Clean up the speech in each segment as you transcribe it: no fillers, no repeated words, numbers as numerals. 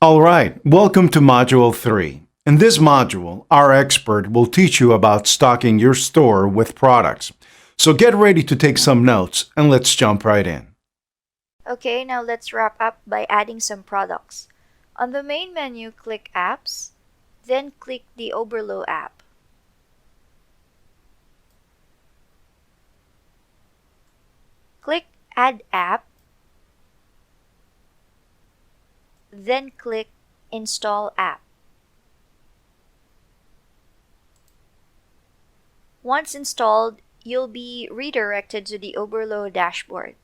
Alright, welcome to Module 3. In this module, our expert will teach you about stocking your store with products. So get ready to take some notes and let's jump right in. Okay, now let's wrap up by adding some products. On the main menu, click Apps, then click the Oberlo app. Click Add App, then click Install App. Once installed, you'll be redirected to the Oberlo dashboard.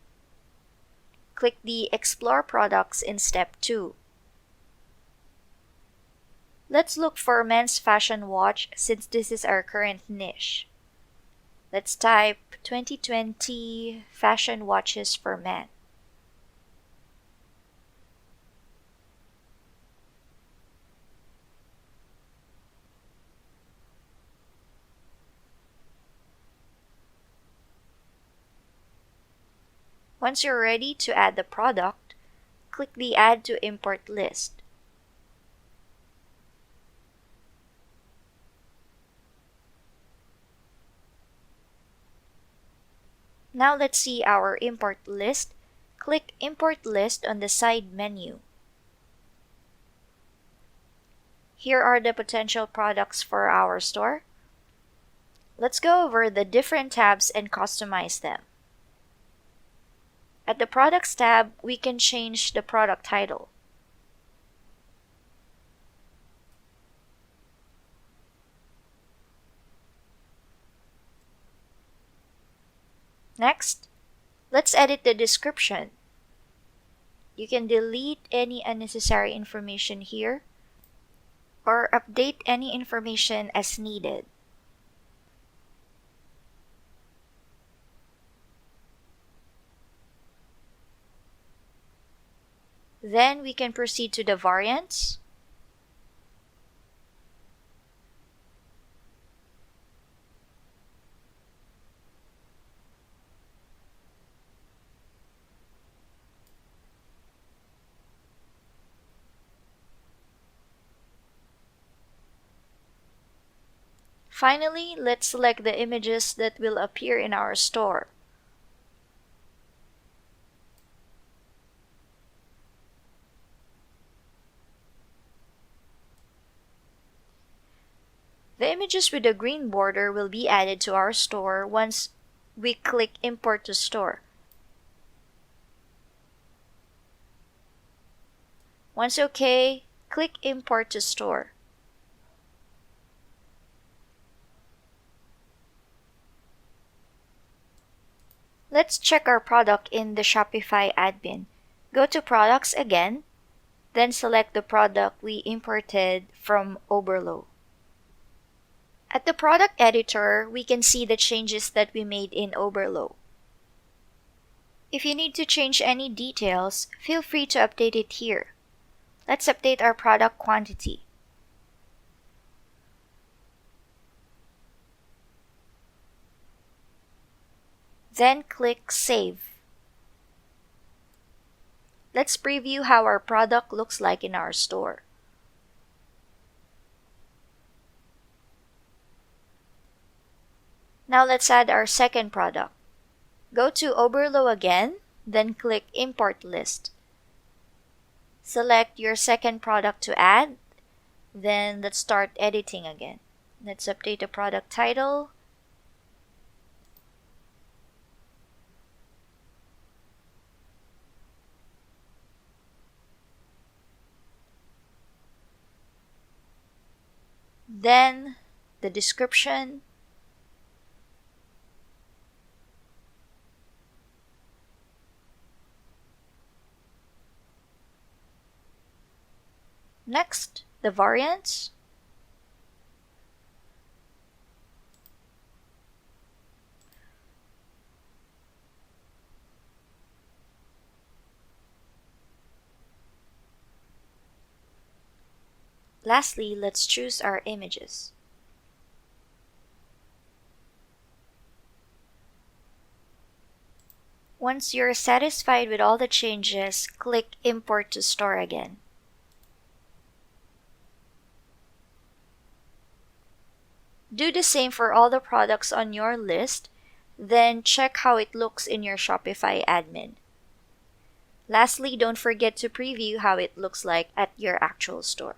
Click the Explore Products in Step 2. Let's look for men's fashion watch since this is our current niche. Let's type 2020 fashion watches for men. Once you're ready to add the product, click the Add to Import list. Now let's see our import list. Click Import List on the side menu. Here are the potential products for our store. Let's go over the different tabs and customize them. At the Products tab, we can change the product title. Next, let's edit the description. You can delete any unnecessary information here or update any information as needed. Then we can proceed to the variants. Finally, let's select the images that will appear in our store. The images with the green border will be added to our store once we click Import to Store. Once OK, click Import to Store. Let's check our product in the Shopify admin. Go to Products again, then select the product we imported from Oberlo. At the product editor, we can see the changes that we made in Oberlo. If you need to change any details, feel free to update it here. Let's update our product quantity. Then click Save. Let's preview how our product looks like in our store. Now let's add our second product. Go to Oberlo again, then click Import List. Select your second product to add, then let's start editing again. Let's update the product title. Then the description. Next, the variants. Lastly, let's choose our images. Once you're satisfied with all the changes, click Import to Store again. Do the same for all the products on your list, then check how it looks in your Shopify admin. Lastly, don't forget to preview how it looks like at your actual store.